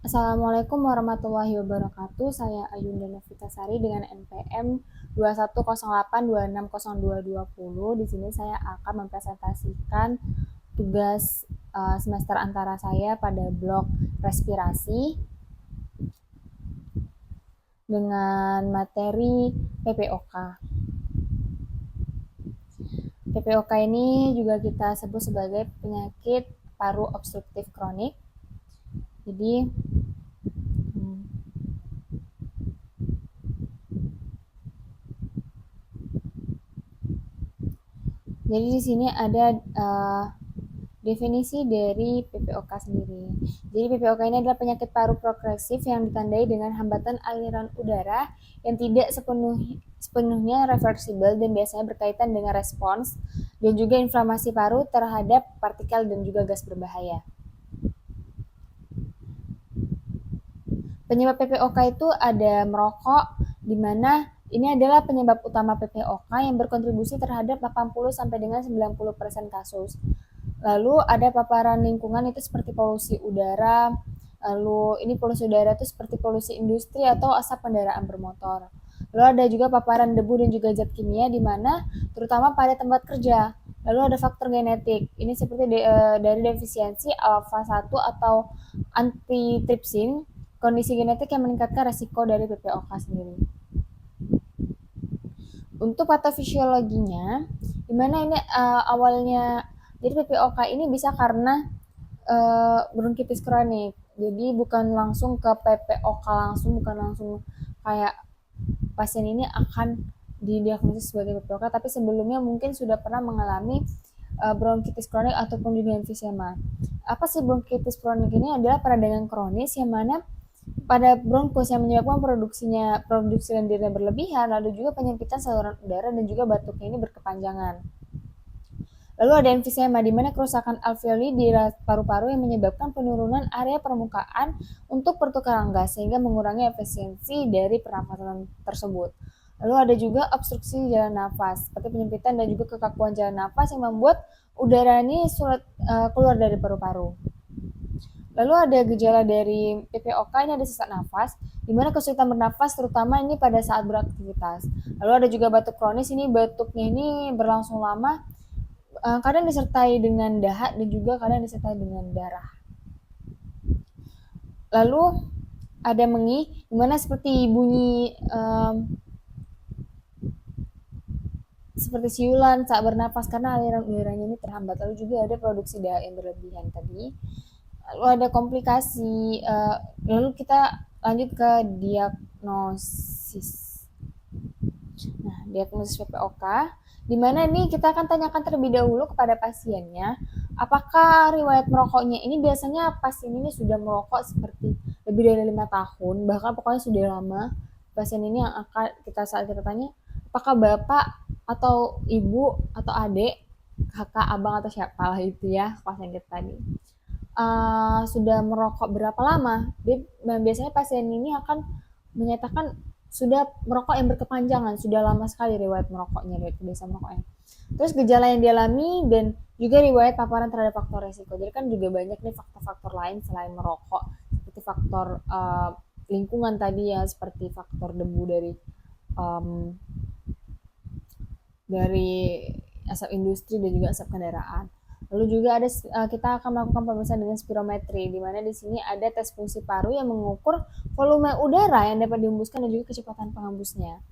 Assalamualaikum warahmatullahi wabarakatuh. Saya Ayunda Novitasari dengan NPM 2108260220. Di sini saya akan mempresentasikan tugas semester antara saya pada blok respirasi dengan materi PPOK. PPOK ini juga kita sebut sebagai penyakit paru obstruktif kronik. Jadi di sini ada definisi dari PPOK sendiri. Jadi PPOK ini adalah penyakit paru progresif yang ditandai dengan hambatan aliran udara yang tidak sepenuhnya reversibel dan biasanya berkaitan dengan respons dan juga inflamasi paru terhadap partikel dan juga gas berbahaya. Penyebab PPOK itu ada merokok, di mana ini adalah penyebab utama PPOK yang berkontribusi terhadap 80 sampai dengan 90% kasus. Lalu ada paparan lingkungan itu seperti polusi udara, lalu ini polusi udara itu seperti polusi industri atau asap kendaraan bermotor. Lalu ada juga paparan debu dan juga zat kimia di mana terutama pada tempat kerja. Lalu ada faktor genetik. Ini seperti dari defisiensi alfa 1 atau antitripsin, kondisi genetik yang meningkatkan resiko dari PPOK sendiri. Untuk patofisiologinya, di mana ini awalnya jadi PPOK ini bisa karena bronkitis kronik. Jadi bukan langsung ke PPOK langsung, bukan langsung kayak pasien ini akan didiagnosis sebagai PPOK, tapi sebelumnya mungkin sudah pernah mengalami bronkitis kronik ataupun juga emfisema. Apa sih bronkitis kronik ini? Adalah peradangan kronis yang mana pada bronkus yang menyebabkan produksi lendirnya berlebihan, lalu juga penyempitan saluran udara dan juga batuknya ini berkepanjangan. Lalu ada emfisema, di mana kerusakan alveoli di paru-paru yang menyebabkan penurunan area permukaan untuk pertukaran gas sehingga mengurangi efisiensi dari pernafasan tersebut. Lalu ada juga obstruksi jalan nafas, seperti penyempitan dan juga kekakuan jalan nafas yang membuat udara ini sulit keluar dari paru-paru. Lalu ada gejala dari PPOK, ini ada sesak nafas, di mana kesulitan bernafas terutama ini pada saat beraktivitas. Lalu ada juga batuk kronis, ini batuknya ini berlangsung lama, kadang disertai dengan dahak dan juga kadang disertai dengan darah. Lalu ada mengi, dimana seperti bunyi seperti siulan saat bernafas karena aliran udaranya ini terhambat. Lalu juga ada produksi dahak yang berlebihan tadi. Lalu ada komplikasi. Lalu kita lanjut ke diagnosis. Nah, diagnosis PPOK, di mana ini kita akan tanyakan terlebih dahulu kepada pasiennya, apakah riwayat merokoknya ini biasanya pasien ini sudah merokok seperti lebih dari 5 tahun, bahkan pokoknya sudah lama. Pasien ini yang akan saat kita tanya, apakah bapak atau ibu atau adik, kakak, abang atau siapa lah itu ya pasien kita tadi. Sudah merokok berapa lama? Biasanya pasien ini akan menyatakan sudah merokok yang berkepanjangan, sudah lama sekali riwayat merokoknya, riwayat kebiasaan merokoknya. Terus gejala yang dialami dan juga riwayat paparan terhadap faktor resiko. Jadi kan juga banyak nih faktor-faktor lain selain merokok, seperti faktor lingkungan tadi ya, seperti faktor debu dari asap industri dan juga asap kendaraan. Lalu juga ada kita akan melakukan pemeriksaan dengan spirometri, di mana di sini ada tes fungsi paru yang mengukur volume udara yang dapat dihembuskan dan juga kecepatan penghembusnya.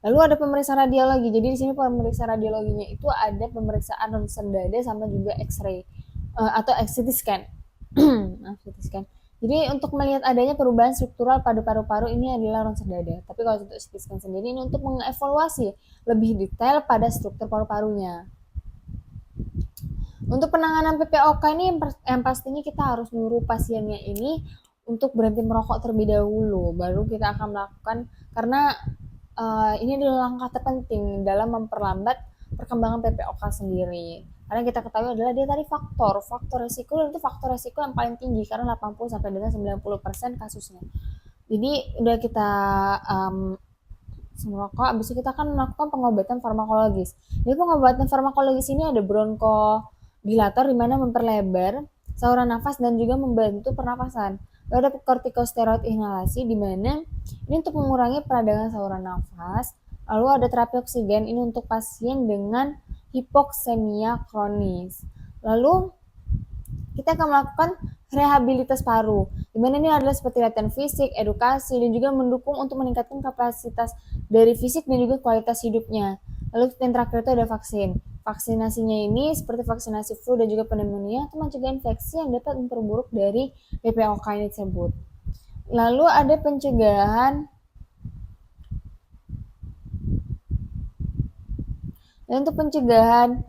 Lalu ada pemeriksaan radiologi. Jadi di sini pemeriksaan radiologinya itu ada pemeriksaan ronsen dada sama juga X-ray atau CT scan. CT scan. Jadi untuk melihat adanya perubahan struktural pada paru-paru ini adalah ronsen dada. Tapi kalau untuk CT scan sendiri ini untuk mengevaluasi lebih detail pada struktur paru-parunya. Untuk penanganan PPOK ini yang pastinya kita harus nyuruh pasiennya ini untuk berhenti merokok terlebih dahulu, baru kita akan melakukan, karena ini adalah langkah terpenting dalam memperlambat perkembangan PPOK sendiri. Karena kita ketahui adalah dia tadi faktor resiko, dan itu faktor resiko yang paling tinggi karena 80 sampai dengan 90% kasusnya. Jadi udah kita merokok, habis itu kita akan melakukan pengobatan farmakologis. Jadi pengobatan farmakologis ini ada bronko dilator, di mana memperlebar saluran nafas dan juga membantu pernafasan. Lalu ada kortikosteroid inhalasi di mana ini untuk mengurangi peradangan saluran nafas. Lalu ada terapi oksigen ini untuk pasien dengan hipoksemia kronis. Lalu kita akan melakukan rehabilitas paru, di mana ini adalah seperti latihan fisik, edukasi, dan juga mendukung untuk meningkatkan kapasitas dari fisik dan juga kualitas hidupnya. Lalu yang terakhir itu ada vaksin. Vaksinasinya ini seperti vaksinasi flu dan juga pneumonia itu mencegah infeksi yang dapat memperburuk dari PPOK ini tersebut. Lalu ada pencegahan dan untuk pencegahan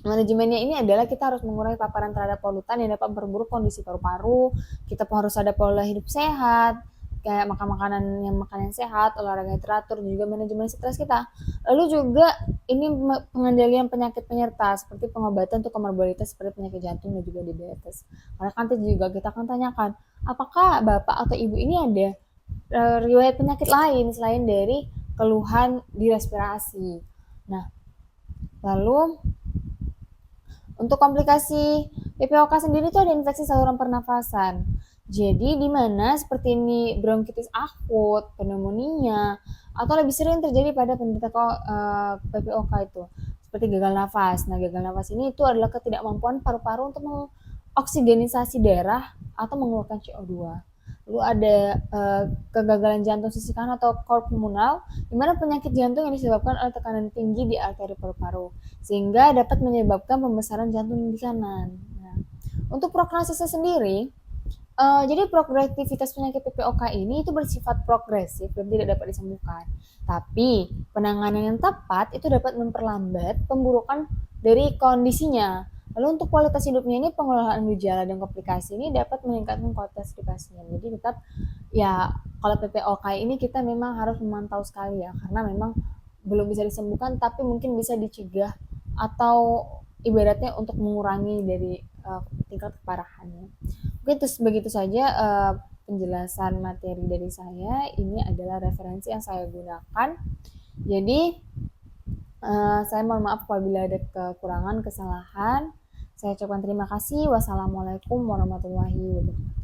manajemennya ini adalah kita harus mengurangi paparan terhadap polutan yang dapat memperburuk kondisi paru-paru. Kita harus ada pola hidup sehat, kayak makan makanan yang sehat, olahraga yang teratur, dan juga manajemen stres kita. Lalu juga ini pengendalian penyakit penyerta seperti pengobatan untuk komorbidasi seperti penyakit jantung dan juga diabetes. Karena nanti juga kita akan tanyakan, apakah bapak atau ibu ini ada riwayat penyakit lain selain dari keluhan di respirasi. Nah, lalu untuk komplikasi PPOK sendiri itu ada infeksi saluran pernafasan. Jadi di mana seperti ini bronkitis akut, pneumonia, atau lebih sering terjadi pada penderita PPOK itu seperti gagal nafas. Nah, gagal nafas ini itu adalah ketidakmampuan paru-paru untuk mengoksigenisasi darah atau mengeluarkan CO2. Lalu ada kegagalan jantung sisi kanan atau cor pulmonal, di mana penyakit jantung yang disebabkan oleh tekanan tinggi di arteri paru-paru, sehingga dapat menyebabkan pembesaran jantung di kanan. Nah, untuk prognosisnya sendiri, jadi progresivitas penyakit PPOK ini itu bersifat progresif dan tidak dapat disembuhkan. Tapi penanganan yang tepat itu dapat memperlambat pemburukan dari kondisinya. Lalu untuk kualitas hidupnya ini pengelolaan gejala dan komplikasi ini dapat meningkatkan kualitas hidup pasien. Jadi tetap ya kalau PPOK ini kita memang harus memantau sekali ya karena memang belum bisa disembuhkan tapi mungkin bisa dicegah atau ibaratnya untuk mengurangi dari tingkat keparahannya. Oke, terus begitu saja penjelasan materi dari saya. Ini adalah referensi yang saya gunakan. Jadi saya mohon maaf apabila ada kekurangan, kesalahan. Saya ucapkan terima kasih. Wassalamualaikum warahmatullahi wabarakatuh.